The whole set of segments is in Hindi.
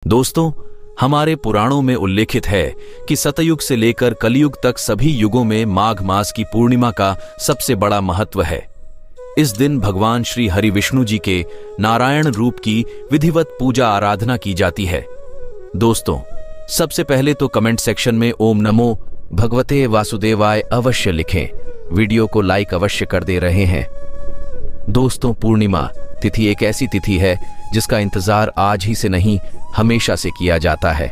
दोस्तों, हमारे पुराणों में उल्लेखित है कि सतयुग से लेकर कलयुग तक सभी युगों में माघ मास की पूर्णिमा का सबसे बड़ा महत्व है। इस दिन भगवान श्री हरि विष्णु जी के नारायण रूप की विधिवत पूजा आराधना की जाती है। दोस्तों, सबसे पहले तो कमेंट सेक्शन में ओम नमो भगवते वासुदेवाय अवश्य लिखें। वीडियो को लाइक अवश्य कर दे रहे हैं। दोस्तों, पूर्णिमा तिथि एक ऐसी तिथि है जिसका इंतजार आज ही से नहीं हमेशा से किया जाता है।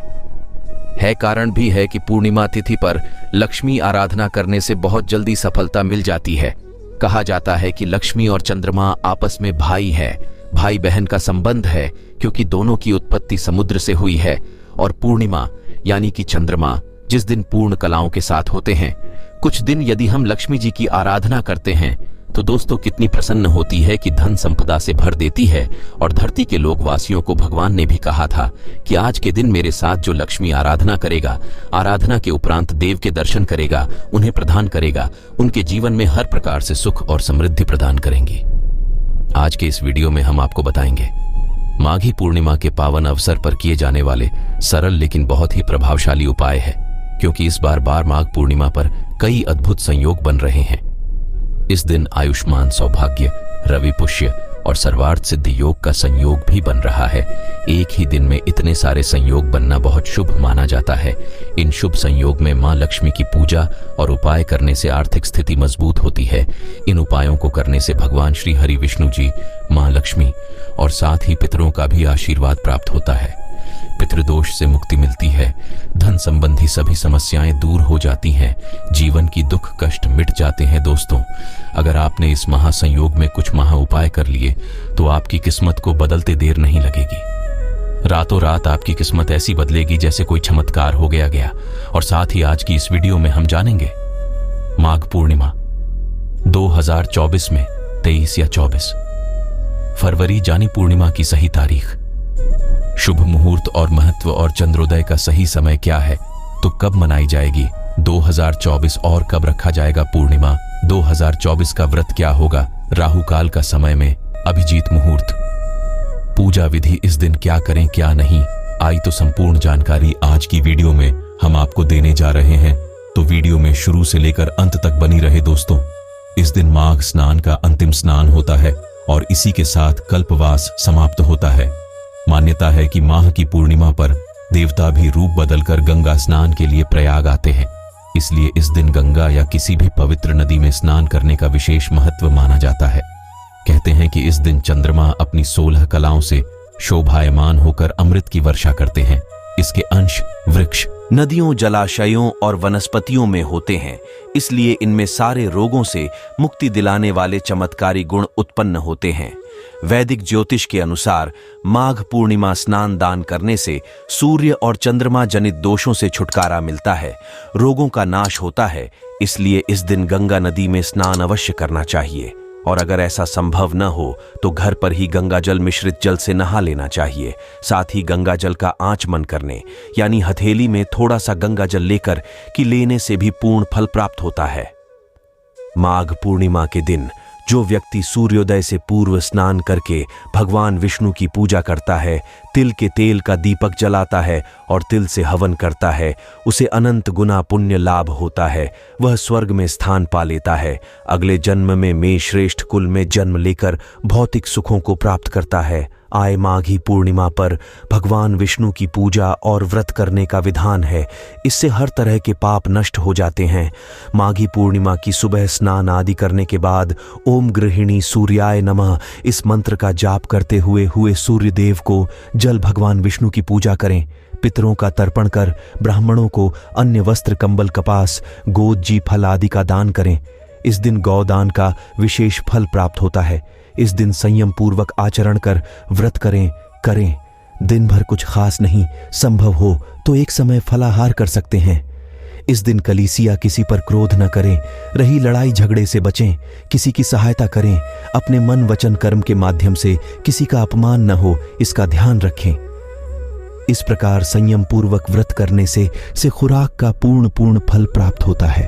कारण भी है कि पूर्णिमा तिथि पर लक्ष्मी आराधना करने से बहुत जल्दी सफलता मिल जाती है। कहा जाता है कि लक्ष्मी और चंद्रमा आपस में भाई है, भाई बहन का संबंध है, क्योंकि दोनों की उत्पत्ति समुद्र से हुई है। और पूर्णिमा यानी कि चंद्रमा जिस दिन पूर्ण कलाओं के साथ होते हैं, कुछ दिन यदि हम लक्ष्मी जी की आराधना करते हैं तो दोस्तों कितनी प्रसन्न होती है कि धन संपदा से भर देती है। और धरती के लोकवासियों को भगवान ने भी कहा था कि आज के दिन मेरे साथ जो लक्ष्मी आराधना करेगा, आराधना के उपरांत देव के दर्शन करेगा, उन्हें प्रदान करेगा, उनके जीवन में हर प्रकार से सुख और समृद्धि प्रदान करेंगी। आज के इस वीडियो में हम आपको बताएंगे माघी पूर्णिमा के पावन अवसर पर किए जाने वाले सरल लेकिन बहुत ही प्रभावशाली उपाय है, क्योंकि इस बार माघ पूर्णिमा पर कई अद्भुत संयोग बन रहे हैं। इस दिन आयुष्मान सौभाग्य, रवि पुष्य और सर्वार्थ सिद्धि योग का संयोग भी बन रहा है। एक ही दिन में इतने सारे संयोग बनना बहुत शुभ माना जाता है। इन शुभ संयोग में मां लक्ष्मी की पूजा और उपाय करने से आर्थिक स्थिति मजबूत होती है। इन उपायों को करने से भगवान श्री हरि विष्णु जी, मां लक्ष्मी और साथ ही पितरों का भी आशीर्वाद प्राप्त होता है। पितृदोष से मुक्ति मिलती है, धन संबंधी सभी समस्याएं दूर हो जाती हैं, जीवन की दुख कष्ट मिट जाते हैं। दोस्तों, अगर आपने इस महासंयोग में कुछ महा उपाय कर लिए तो आपकी किस्मत को बदलते देर नहीं लगेगी। रातों रात आपकी किस्मत ऐसी बदलेगी जैसे कोई चमत्कार हो गया। और साथ ही आज की इस वीडियो में हम जानेंगे माघ पूर्णिमा 2024 में 23 या 24 फरवरी जानी पूर्णिमा की सही तारीख, शुभ मुहूर्त और महत्व और चंद्रोदय का सही समय क्या है, तो कब मनाई जाएगी 2024 और कब रखा जाएगा पूर्णिमा 2024 का व्रत क्या होगा, राहु काल का समय में अभिजीत मुहूर्त, पूजा विधि इस दिन क्या करें क्या नहीं, आई तो संपूर्ण जानकारी आज की वीडियो में हम आपको देने जा रहे हैं। तो वीडियो में शुरू से लेकर अंत तक बनी रहे। दोस्तों, इस दिन माघ स्नान का अंतिम स्नान होता है और इसी के साथ कल्पवास समाप्त होता है। मान्यता है कि माह की पूर्णिमा पर देवता भी रूप बदलकर गंगा स्नान के लिए प्रयाग आते हैं। इसलिए इस दिन गंगा या किसी भी पवित्र नदी में स्नान करने का विशेष महत्व माना जाता है। कहते हैं कि इस दिन चंद्रमा अपनी 16 कलाओं से शोभायमान होकर अमृत की वर्षा करते हैं। इसके अंश वृक्ष, नदियों, जलाशयों और वनस्पतियों में होते हैं, इसलिए इनमें सारे रोगों से मुक्ति दिलाने वाले चमत्कारी गुण उत्पन्न होते हैं। वैदिक ज्योतिष के अनुसार माघ पूर्णिमा स्नान दान करने से सूर्य और चंद्रमा जनित दोषों से छुटकारा मिलता है, रोगों का नाश होता है। इसलिए इस दिन गंगा नदी में स्नान अवश्य करना चाहिए। और अगर ऐसा संभव न हो तो घर पर ही गंगा जल मिश्रित जल से नहा लेना चाहिए। साथ ही गंगा जल का आचमन करने यानी हथेली में थोड़ा सा गंगा जल लेकर कि लेने से भी पूर्ण फल प्राप्त होता है। माघ पूर्णिमा के दिन जो व्यक्ति सूर्योदय से पूर्व स्नान करके भगवान विष्णु की पूजा करता है, तिल के तेल का दीपक जलाता है और तिल से हवन करता है, उसे अनंत गुना पुण्य लाभ होता है। वह स्वर्ग में स्थान पा लेता है। अगले जन्म में श्रेष्ठ कुल में जन्म लेकर भौतिक सुखों को प्राप्त करता है। आए माघी पूर्णिमा पर भगवान विष्णु की पूजा और व्रत करने का विधान है। इससे हर तरह के पाप नष्ट हो जाते हैं। माघी पूर्णिमा की सुबह स्नान आदि करने के बाद ओम गृहिणी सूर्याय नमः इस मंत्र का जाप करते हुए सूर्य देव को जल भगवान विष्णु की पूजा करें। पितरों का तर्पण कर ब्राह्मणों को अन्य वस्त्र, कंबल, कपास, गोद, जी फल आदि का दान करें। इस दिन गौदान का विशेष फल प्राप्त होता है। इस दिन संयम पूर्वक आचरण कर व्रत करें। दिन भर कुछ खास नहीं, संभव हो तो एक समय फलाहार कर सकते हैं। इस दिन कलीसिया किसी पर क्रोध न करें, रही लड़ाई झगड़े से बचें, किसी की सहायता करें, अपने मन वचन कर्म के माध्यम से किसी का अपमान न हो, इसका ध्यान रखें। इस प्रकार संयम पूर्वक व्रत करने से खुराक का पूर्ण फल प्राप्त होता है।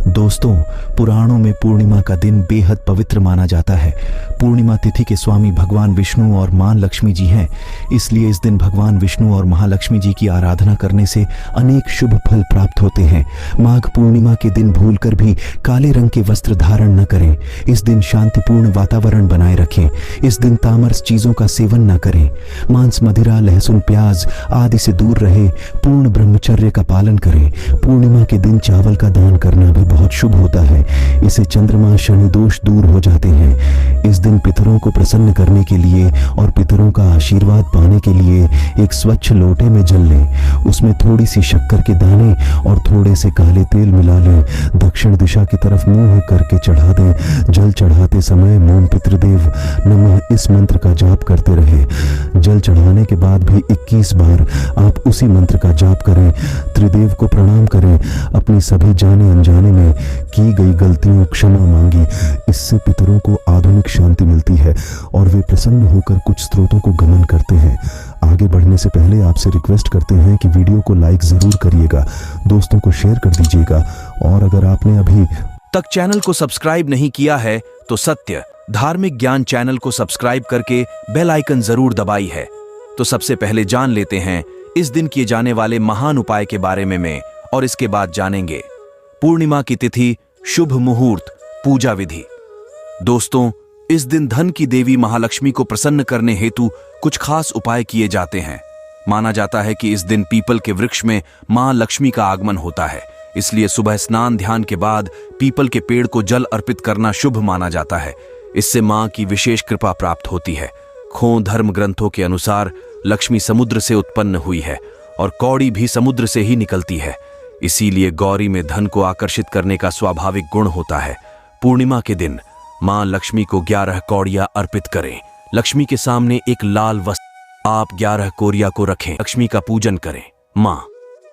दोस्तों, पुराणों में पूर्णिमा का दिन बेहद पवित्र माना जाता है। पूर्णिमा तिथि के स्वामी भगवान विष्णु और मां लक्ष्मी जी हैं, इसलिए इस दिन भगवान विष्णु और महालक्ष्मी जी की आराधना करने से अनेक शुभ फल प्राप्त होते हैं। माघ पूर्णिमा के दिन भूलकर भी काले रंग के वस्त्र धारण न करें। इस दिन शांतिपूर्ण वातावरण बनाए रखें। इस दिन तामस चीजों का सेवन न करें। मांस, मदिरा, लहसुन, प्याज आदि से दूर रहे। पूर्ण ब्रह्मचर्य का पालन करें। पूर्णिमा के दिन चावल का दान करना भी बहुत शुभ होता है। इससे चंद्रमा, शनि दोष दूर हो जाते हैं। इस दिन पितरों को प्रसन्न करने के लिए और पितरों का आशीर्वाद पाने के लिए एक स्वच्छ लोटे में जल लें। उसमें थोड़ी सी शक्कर के दाने और थोड़े से काले तेल मिला लें। दक्षिण दिशा की तरफ मुंह करके चढ़ा दें। जल चढ़ाते समय मोम पितृदेव नमः इस मंत्र का जाप करते रहे। जल चढ़ाने के बाद भी 21 बार आप उसी मंत्र का जाप करें। त्रिदेव को प्रणाम करें। अपनी सभी जाने अनजाने में की गई गलतियों क्षमा मांगी। इससे पितरों को आधुनिक शांति मिलती है और वे प्रसन्न होकर कुछ स्रोतों को गमन करते हैं। आगे बढ़ने से पहले आपसे रिक्वेस्ट करते हैं कि वीडियो को लाइक जरूर करिएगा, दोस्तों को शेयर कर दीजिएगा और अगर आपने अभी तक चैनल को सब्सक्राइब नहीं किया है तो सत्य धार्मिक ज्ञान चैनल को सब्सक्राइब करके बेल आइकन जरूर दबाई है। तो सबसे पहले जान लेते हैं इस दिन किए जाने वाले महान उपाय के बारे में और इसके बाद जानेंगे पूर्णिमा की तिथि, शुभ मुहूर्त, पूजा विधि। दोस्तों, इस दिन धन की देवी महालक्ष्मी को प्रसन्न करने हेतु कुछ खास उपाय किए जाते हैं। माना जाता है कि इस दिन पीपल के वृक्ष में मां लक्ष्मी का आगमन होता है, इसलिए सुबह स्नान ध्यान के बाद पीपल के पेड़ को जल अर्पित करना शुभ माना जाता है। इससे मां की विशेष कृपा प्राप्त होती है। खों धर्म ग्रंथों के अनुसार लक्ष्मी समुद्र से उत्पन्न हुई है और कौड़ी भी समुद्र से ही निकलती है, इसीलिए गौरी में धन को आकर्षित करने का स्वाभाविक गुण होता है। पूर्णिमा के दिन मां लक्ष्मी को 11 कौड़ियां अर्पित करें। लक्ष्मी के सामने एक लाल वस्त्र, आप 11 कौड़ियां को रखें। लक्ष्मी का पूजन करें। मां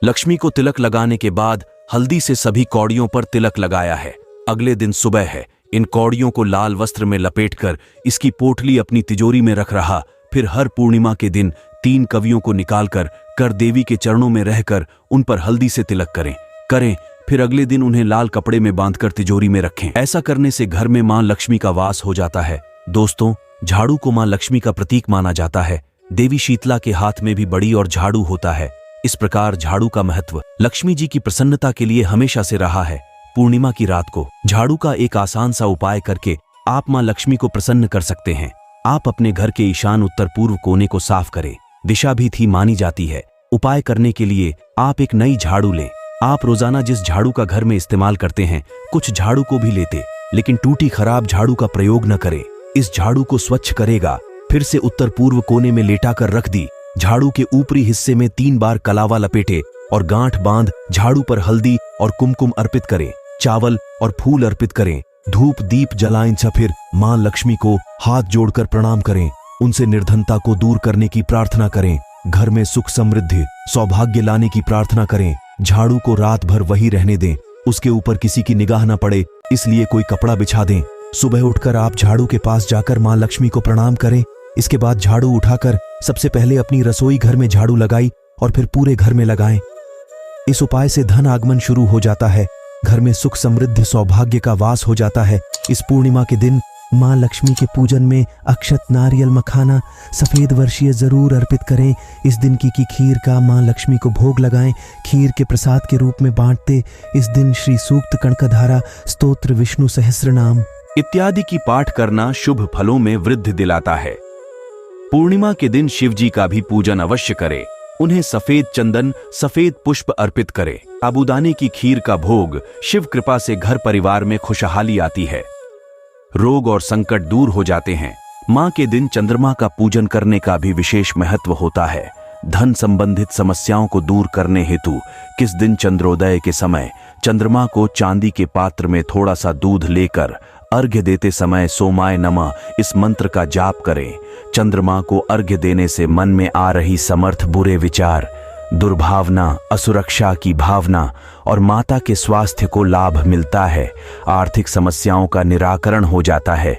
लक्ष्मी को तिलक लगाने के बाद हल्दी से सभी कौड़ियों पर तिलक लगाया है। अगले दिन सुबह है। इन कौड़ियों को लाल वस्त्र में लपेटकर इसकी पोटली अपनी तिजोरी में रख रहा। फिर हर पूर्णिमा के दिन 3 कवियों को निकालकर कर देवी के चरणों में रहकर उन पर हल्दी से तिलक करें। फिर अगले दिन उन्हें लाल कपड़े में बांधकर तिजोरी में रखें। ऐसा करने से घर में मां लक्ष्मी का वास हो जाता है। दोस्तों, झाड़ू को मां लक्ष्मी का प्रतीक माना जाता है। देवी शीतला के हाथ में भी बड़ी और झाड़ू होता है। इस प्रकार झाड़ू का महत्व लक्ष्मी जी की प्रसन्नता के लिए हमेशा से रहा है। पूर्णिमा की रात को झाड़ू का एक आसान सा उपाय करके आप मां लक्ष्मी को प्रसन्न कर सकते हैं। आप अपने घर के ईशान उत्तर पूर्व कोने को साफ करें। दिशा भी थी मानी जाती है। उपाय करने के लिए आप एक नई झाड़ू लें। आप रोजाना जिस झाड़ू का घर में इस्तेमाल करते हैं, कुछ झाड़ू को भी लेते, लेकिन टूटी खराब झाड़ू का प्रयोग न करें। इस झाड़ू को स्वच्छ करेगा, फिर से उत्तर पूर्व कोने में लेटाकर रख दी। झाड़ू के ऊपरी हिस्से में 3 बार कलावा लपेटे और गांठ बांध झाड़ू पर हल्दी और कुमकुम अर्पित करें। चावल और फूल अर्पित करें। धूप दीप जलाएं। फिर मां लक्ष्मी को हाथ जोड़कर प्रणाम करें। उनसे निर्धनता को दूर करने की प्रार्थना करें। घर में सुख समृद्धि सौभाग्य लाने की प्रार्थना करें। झाड़ू को रात भर वही रहने दें। उसके ऊपर किसी की निगाह न पड़े, इसलिए कोई कपड़ा बिछा दें। सुबह उठकर आप झाड़ू के पास जाकर मां लक्ष्मी को प्रणाम करें। इसके बाद झाड़ू उठाकर सबसे पहले अपनी रसोई घर में झाड़ू लगाई और फिर पूरे घर में लगाएं। इस उपाय से धन आगमन शुरू हो जाता है। घर में सुख समृद्धि सौभाग्य का वास हो जाता है। इस पूर्णिमा के दिन मां लक्ष्मी के पूजन में अक्षत, नारियल, मखाना, सफेद वर्षीय जरूर अर्पित करें। इस दिन की खीर का मां लक्ष्मी को भोग लगाएं। खीर के प्रसाद के रूप में बांटते। इस दिन श्री सूक्त, कणकधारा, स्तोत्र, विष्णु सहस्रनाम इत्यादि की पाठ करना शुभ फलों में वृद्धि दिलाता है। पूर्णिमा के दिन शिव जी का भी पूजन अवश्य करें। उन्हें सफेद चंदन, सफेद पुष्प अर्पित करें। साबूदाने की खीर का भोग। शिव कृपा से घर परिवार में खुशहाली आती है। रोग और संकट दूर हो जाते हैं। मां के दिन चंद्रमा का पूजन करने का भी विशेष महत्व होता है। धन संबंधित समस्याओं को दूर करने हेतु किस दिन चंद्रोदय के समय चंद्रमा को चांदी के पात्र में थोड़ा सा दूध लेकर अर्घ्य देते समय सोमाय नमः इस मंत्र का जाप करें। चंद्रमा को अर्घ्य देने से मन में आ रही समर्थ बुरे विचार, दुर्भावना, असुरक्षा की भावना और माता के स्वास्थ्य को लाभ मिलता है। आर्थिक समस्याओं का निराकरण हो जाता है।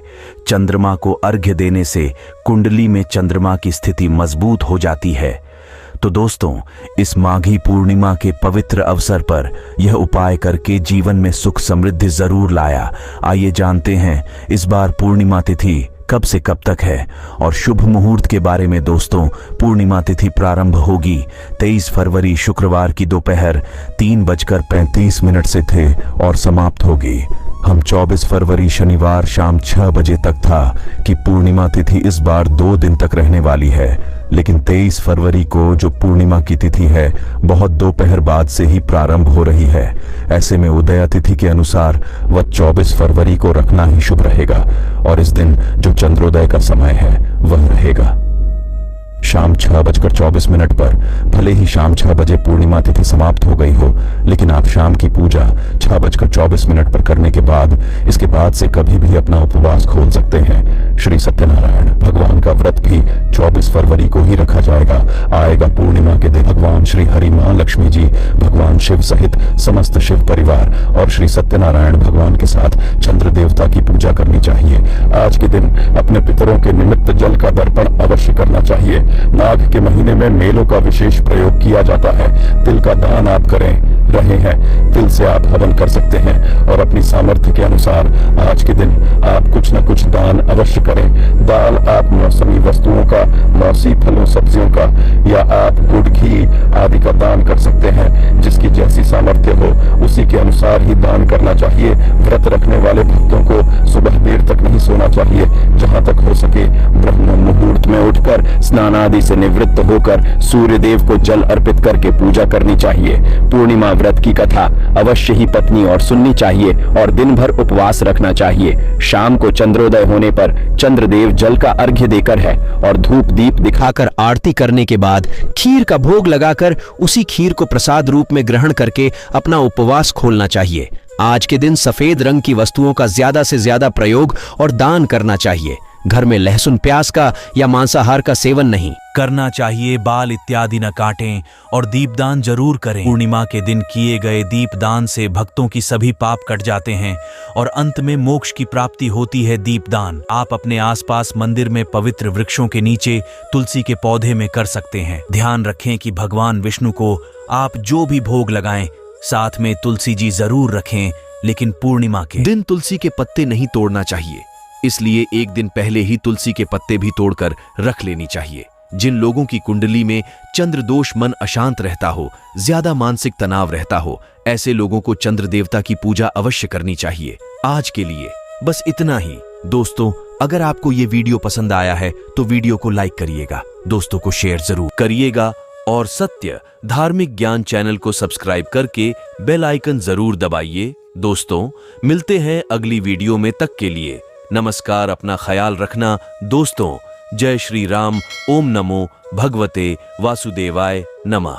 चंद्रमा को अर्घ्य देने से कुंडली में चंद्रमा की स्थिति मजबूत हो जाती है। तो दोस्तों, इस माघी पूर्णिमा के पवित्र अवसर पर यह उपाय करके जीवन में सुख समृद्धि जरूर लाया। आइए जानते हैं इस बार पूर्णिमा तिथि कब से कब तक है और शुभ मुहूर्त के बारे में। दोस्तों, पूर्णिमा तिथि प्रारंभ होगी 23 फरवरी शुक्रवार की दोपहर 3:35 से थे और समाप्त होगी हम 24 फरवरी शनिवार शाम 6 बजे तक था कि पूर्णिमा तिथि इस बार 2 दिन तक रहने वाली है। लेकिन 23 फरवरी को जो पूर्णिमा की तिथि है बहुत दोपहर बाद से ही प्रारंभ हो रही है। ऐसे में उदया तिथि के अनुसार वह 24 फरवरी को रखना ही शुभ रहेगा और इस दिन जो चंद्रोदय का समय है वह रहेगा शाम 6:24 पर। भले ही शाम 6 बजे पूर्णिमा तिथि समाप्त हो गई हो, लेकिन आप शाम की पूजा 6:24 पर करने के बाद इसके बाद से कभी भी अपना उपवास खोल सकते हैं। श्री सत्यनारायण भगवान का व्रत भी 24 फरवरी को ही रखा जाएगा। आएगा पूर्णिमा के दिन भगवान श्री हरि मां लक्ष्मी जी, भगवान शिव सहित समस्त शिव परिवार और श्री सत्यनारायण भगवान के साथ चंद्र देवता की पूजा करनी चाहिए। आज के दिन अपने पितरों के निमित्त जल का दर्पण अवश्य करना चाहिए। माघ के महीने में मेलों का विशेष प्रयोग किया जाता है। तिल का दान आप करें रहे हैं, तिल से आप हवन कर सकते हैं और अपनी सामर्थ्य के अनुसार आज के दिन आप कुछ न कुछ दान अवश्य करें। दाल आप मौसमी वस्तुओं का, मौसमी फलों सब्जियों का या आप गुड़ घी आदि का दान कर सकते हैं। जिसकी जैसी सामर्थ्य हो उसी के अनुसार ही दान करना चाहिए। व्रत रखने वाले भक्तों को सुबह देर तक नहीं सोना चाहिए। जहां तक हो सके ब्रह्म मुहूर्त में उठकर स्नान आदि से निवृत्त होकर सूर्य देव को जल अर्पित करके पूजा करनी चाहिए। पूर्णिमा व्रत की कथा अवश्य ही पत्नी और सुननी चाहिए और दिन भर उपवास रखना चाहिए। शाम को चंद्रोदय होने पर चंद्रदेव जल का अर्घ्य देकर है और धूप दीप दिखाकर आरती करने के बाद खीर का भोग लगाकर उसी खीर को प्रसाद रूप में ग्रहण करके अपना उपवास खोलना चाहिए। आज के दिन सफेद रंग की वस्तुओं का ज्यादा से ज्यादा प्रयोग और दान करना चाहिए। घर में लहसुन प्याज का या मांसाहार का सेवन नहीं करना चाहिए। बाल इत्यादि न काटें और दीपदान जरूर करें। पूर्णिमा के दिन किए गए दीपदान से भक्तों की सभी पाप कट जाते हैं और अंत में मोक्ष की प्राप्ति होती है। दीपदान आप अपने आसपास मंदिर में पवित्र वृक्षों के नीचे तुलसी के पौधे में कर सकते हैं। ध्यान रखें कि भगवान विष्णु को आप जो भी भोग लगाएं साथ में तुलसी जी जरूर रखें। लेकिन पूर्णिमा के दिन तुलसी के पत्ते नहीं तोड़ना चाहिए, इसलिए एक दिन पहले ही तुलसी के पत्ते भी तोड़कर रख लेनी चाहिए। जिन लोगों की कुंडली में चंद्र दोष, मन अशांत रहता हो, ज्यादा मानसिक तनाव रहता हो, ऐसे लोगों को चंद्र देवता की पूजा अवश्य करनी चाहिए। आज के लिए बस इतना ही। दोस्तों, अगर आपको ये वीडियो पसंद आया है तो वीडियो को लाइक करिएगा, दोस्तों को शेयर जरूर करिएगा और सत्य धार्मिक ज्ञान चैनल को सब्सक्राइब करके बेल आइकन जरूर दबाइए। दोस्तों, मिलते हैं अगली वीडियो में, तक के लिए नमस्कार। अपना ख्याल रखना दोस्तों। जय श्री राम। ओम नमो भगवते वासुदेवाय नमः।